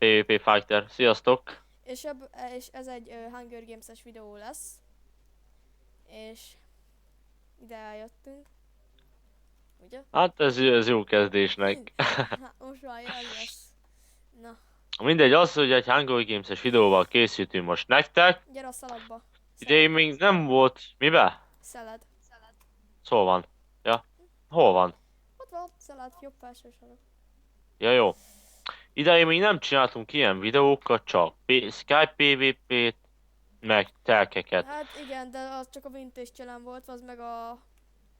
PvP Fighter. Sziasztok! És ez egy Hunger Games-es videó lesz. És ide eljöttünk. Ugye? Hát ez jó kezdésnek. Hát most már ez lesz. Na, Mindegy, az, hogy egy Hunger Games-es videóval készítünk most nektek. gyere a szaladba. Idején Szeled. még nem volt. Mibe? Szeled. Szól van. Ja. Hol van? Ott van, szeled, jobb felső sarok. Ja, jó. Idején még nem csináltunk ilyen videókat, csak Skype PvP-t, meg telkeket. Hát igen, de az csak a Vintage Challenge volt, az meg a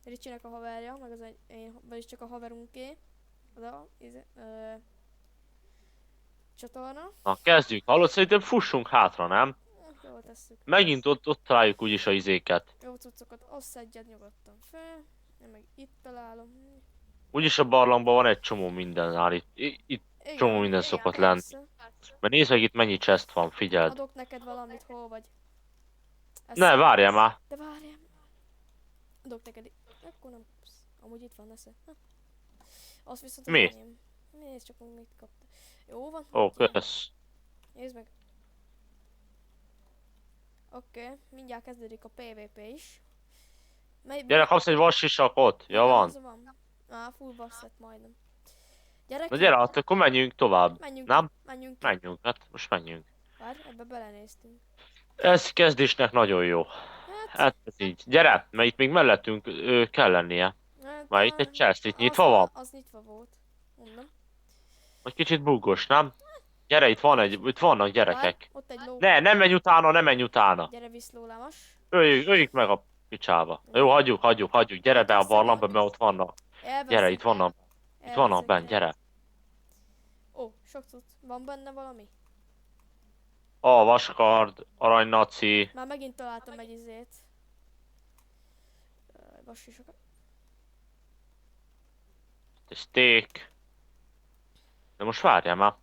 Ricsinek a haverja, meg az én, vagyis csak a haverunké. Az a csatorna. Na, kezdjük. Hallod, szerintem fussunk hátra, nem? Jól tesszük. Megint ott találjuk úgyis a izéket. Jó cuccokat, azt egyet nyugodtan fel. Én meg itt találom. Úgyis a barlangban van egy csomó minden állít. Itt csomó minden szokott lenni. Persze. Mert nézd meg itt mennyi chest van, figyeld. Adok neked valamit, hol vagy. Ne, várjál már. De várjál. Adok neked. Akkor nem kapsz. Amúgy itt van, nesze. Azt viszont az Mi? enyém. Nézd csak, még mit kapta. Jó van. Ó, hagyjál. kösz. Nézd meg. Oké, mindjárt kezdődik a PvP is. Gyere, kapsz egy vassisakot. Ja, van. Az van. Full basszett majdnem. Gyere Na ki. gyere, hát akkor menjünk tovább. Menjünk Nem? ki. Menjünk ki. Menjünk, hát most menjünk. Várj, ebbe belenéztünk. Ez kezdésnek nagyon jó. Hát, Hát ez így. Gyere, mert itt még mellettünk kell lennie. Már itt egy chest, itt nyitva van. Az nyitva volt. Mondom. Egy kicsit buggos, nem? Gyere, itt vannak gyerekek. Várj, ott egy ló. Ne menj utána, ne menj utána. Gyere viszlólámas. Öljük meg a picsába. Jó, hagyjuk. Gyere be a barlangba, mert ott vannak. Gyere, itt vannak. Itt vannak bent, gyere. Ó, sok cucc. Van benne valami? A vaskard, aranynaci. Már megint találtam egy izét. Bassisokat. Steak. De most várjál már.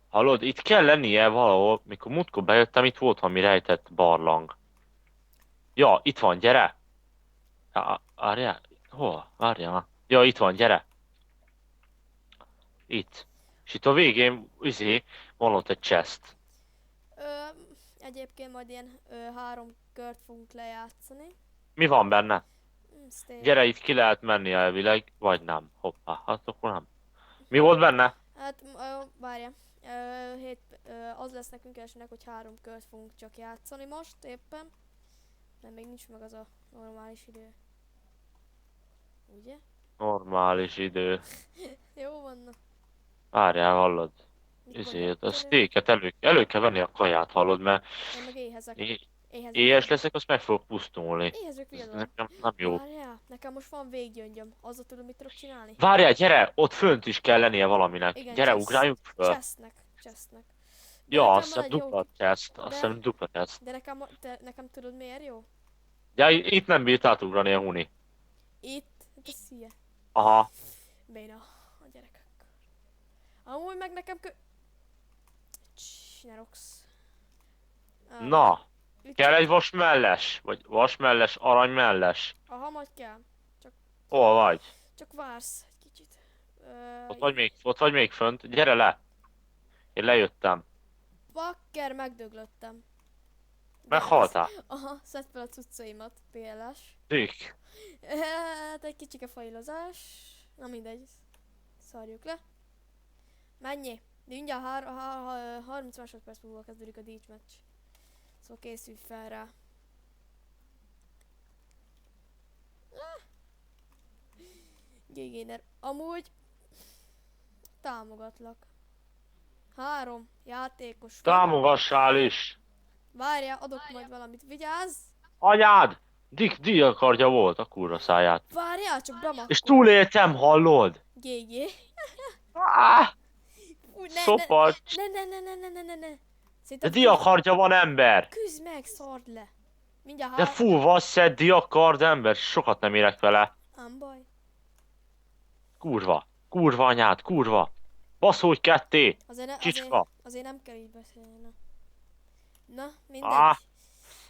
Hallod, itt kell lennie valahol, mikor múltkor bejöttem, itt volt valami rejtett barlang. Ja, itt van, gyere! Ja, várjál, hol? Várjál már. Ja, itt van, gyere! Itt. És itt a végén, van ott egy chest. Egyébként majd ilyen 3 kört fogunk lejátszani. Mi van benne? Steak. Gyere, itt ki lehet menni elvileg, vagy nem. Hoppá, hát akkor nem. Mi volt benne? Hát, várja. Az lesz nekünk elsőnek, hogy 3 kört fogunk csak játszani most éppen. Nem, még nincs meg az a normális idő. Ugye? Normális idő. Jó van, na. Várjál, hallod. Mikor A steaket elő kell venni a kaját, hallod, mert Én meg éhezek. éhes leszek, azt meg fogok pusztulni. Éhezek, Ez viadal. nekem nem jó. Várjál, nekem most van véggyöngyöm. Azzal tudod, mit tudok csinálni? Várjál, gyere! Ott fönt is kell lennie valaminek. Igen, Gyere, chest. ugráljunk föl. Chestnek. Ja, nekem azt van hiszem egy jó dupla chest. Azt de- hiszem dupla chest. De nekem tudod miért jó? Ja, itt nem bírt átugrani a huni. Itt, hát a szíje. Aha. Béna, a gyerekek. Amúgy meg nekem Nerox. Na, kell egy vasmelles? Vagy vasmelles, aranymelles? Aha, majd kell. Hol vagy? Csak vársz egy kicsit. Ott vagy még fönt? Gyere le! Én lejöttem. Bakker, megdöglöttem. Meghaltál? Aha, szedd fel a cuccaimat, PLS. Tük. Hát egy kicsike fajlozás. Na mindegy. Szarjuk le. Mennyi? De mindjárt 30 másodperc múlva kezdődik a Death Match. Szóval készülj fel rá. GG-ner. Amúgy támogatlak. 3 játékos. Támogassál is! Várjál, adok majd valamit. Vigyázz! Anyád! Diakardja volt a kurva száját. Várjál, csak bemakkom. És túléltem, hallod? GG. Ah, Fú, szopacs! ne. De Szerintem diakardja van, ember! küzd meg, szard le. Mindjárt De full vasszed diakard, ember, sokat nem érek vele. Nem baj. Kurva anyád, kurva! Baszódj ketté! Csicska! Azért nem kell így beszélni. Na, mindegy. Ah.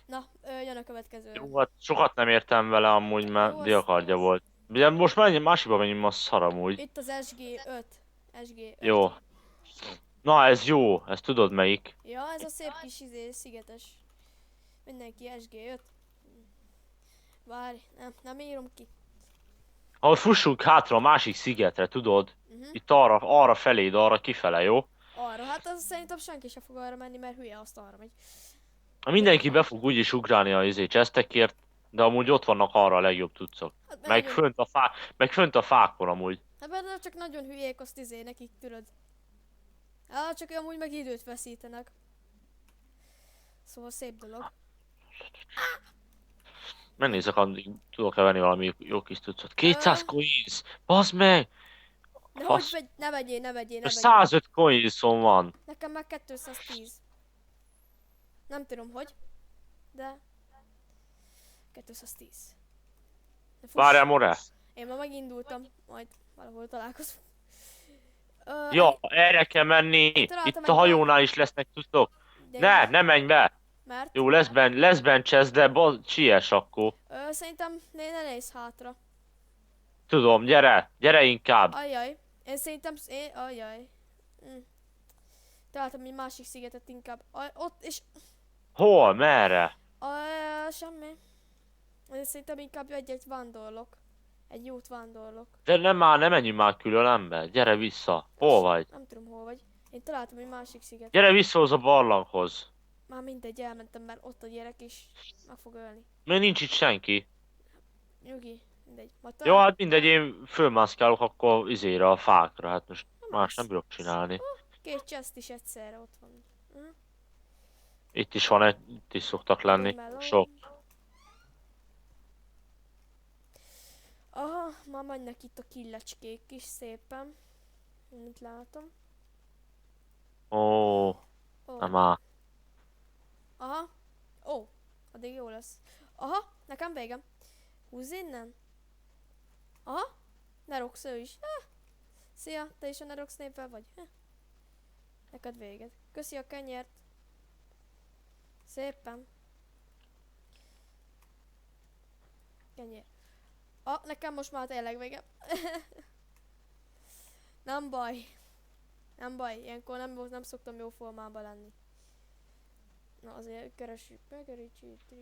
Na, jön a következő. Jó, hát sokat nem értem vele amúgy, mert Jó, diakardja volt. De most menjünk, másikba menjünk, ma szar amúgy. Itt az SG5. SG5. Jó. Na ez jó, ezt tudod melyik? Ja, ez a szép kis szigetes. Mindenki SG5. Várj, nem írom ki. Ha fussunk hátra a másik szigetre, tudod? Itt arra feléd, arra kifele, jó? Arra, hát az szerintem senki sem fog arra menni, mert hülye, azt arra megy. Mindenki be fog úgyis ugrálni a chestekért, de amúgy ott vannak arra a legjobb cuccok. Hát Meg nagyon, fönt a fákon amúgy. hát benne csak nagyon hülyék azt nekik, tudod. Hát csak amúgy meg időt veszítenek. Szóval szép dolog. Megnézek, addig tudok-e venni valami jó kis cuccot. 200 coins! Bazd meg! De Fasz. hogy ne vegyél, ne vegyél, ne Most vegyél. 105 coinsom van. Nekem meg 210. Nem tudom hogy, de 210. De fuss. Várjál, more! Én már megindultam, majd valahol találkozunk. Ja, erre kell menni! találtam Itt a egy hajónál is lesznek cuccok. Ne menj be! Mert Jó, lesz benchesz, de siess akkor. szerintem ne nézz hátra. Tudom, gyere inkább. Ajjaj. Én szerintem... Ajjaj. Találtam egy másik szigetet inkább. Ott és... Hol, merre? Semmi. Én szerintem inkább egy vándorlok. Egy jót vándorlok. De nem menjünk már különbe. Gyere vissza. Hol vagy? Nem tudom hol vagy. Én találtam egy másik szigetet. Gyere vissza az a barlanghoz. Már mindegy, elmentem, mert ott a gyerek is meg fog ölni. Még nincs itt senki. Nyugi, mindegy. Jó, hát mindegy, én fölmászkálok akkor a fákra. Hát most más Mász. nem bírok csinálni. Két chest is egyszerre ott van. Itt is van itt is szoktak lenni. Melon. Sok. Aha, már mennek itt a killecskék is szépen. Mint látom. Ó, Ó. nem áll. Aha. Ó, addig jó lesz. Aha, nekem végem. Húzz innen. Aha, Nerox ő is. Szia, te is a Nerox néppel vagy? Neked véged. Köszi a kenyért. Szépen. Kenyér. Nekem most már tényleg végem. Nem baj. Nem baj, ilyenkor nem szoktam jó formában lenni. Na azért keressük meg,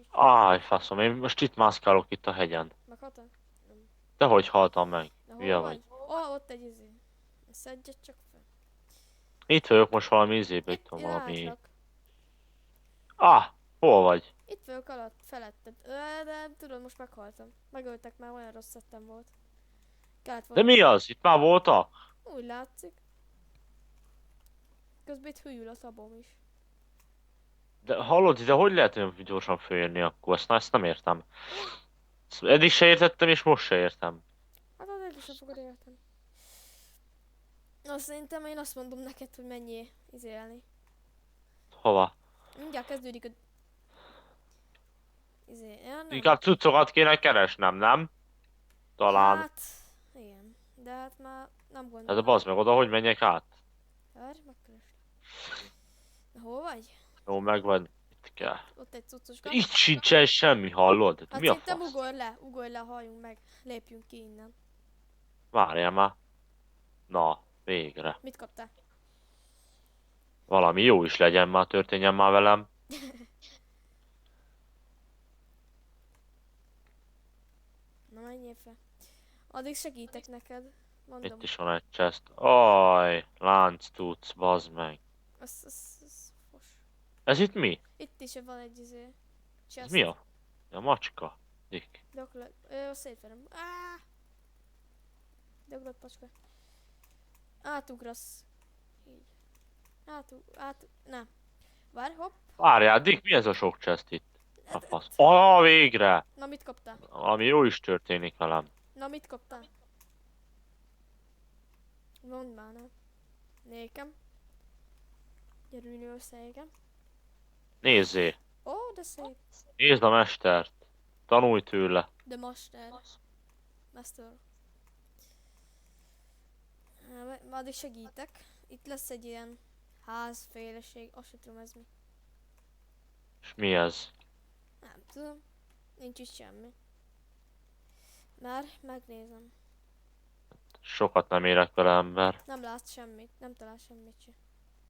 Áj, faszom, én most itt mászkálok itt a hegyen. Meghaltam? De hogy haltam meg? De Hülye hol vagy. vagy? Ott egy Szedjed csak fel. Itt vagyok most valami izébe, itt van Itt valami. látlak. Hol vagy? Itt vagyok alatt, feletted. De tudod, most meghaltam. Megöltek már, olyan rossz szettem volt. Kellett De volna. mi az? Itt már voltak? Úgy látszik. Közben itt hűl a szabom is. De hallod, de hogy lehet olyan gyorsan fölérni akkor? Ezt nem értem. Eddig se értettem, és most se értem. Hát az egyik sem fogod érteni. Na szerintem én azt mondom neked, hogy menjél izélni. Hova? Mindjárt kezdődik a... Ja, nem. Inkább cuccokat kéne keresnem, nem? Talán. Hát, igen. De hát már nem gondolom. Ez a bazd meg oda, hogy menjek át? Várj, megkeresem. Na, hol vagy? Jó, megvan. Itt kell. Ott egy cuccoska. Itt sincsen semmi, hallod? Hát Mi a szerintem fasz? ugorj le, halljunk meg. Lépjünk ki innen. Várjál már. Na, végre. Mit kaptál? Valami jó is legyen már, történjen már velem. Na menjél fel. Addig segítek neked. Mondom. Itt is van egy chest. Aj, lánc tudsz, bazd meg. Az fos. Ez itt mi? Itt is van egy chest. Ez mi a? A macska. Dick. Szétverem. Döglött pacska. Átugrasz. Így. Nem. Várj, hopp. Várjál, Dick, mi ez a sok chest itt? A Hát, fasz. Végre! Na mit kaptál? Valami jó is történik velem. Na mit kaptál? Mondd már, nem. Nékem. Gyerülni összeégem. Nézzé. Ó, de szép. Nézd a mestert. Tanulj tőle. De master. Master. Addig segítek. Itt lesz egy ilyen házféleség. Azt sem tudom ez mi. És mi ez? Nem tudom. Nincs is semmi. Már megnézem. Sokat nem érek vele, ember. Nem látsz semmit. Nem talál semmit se.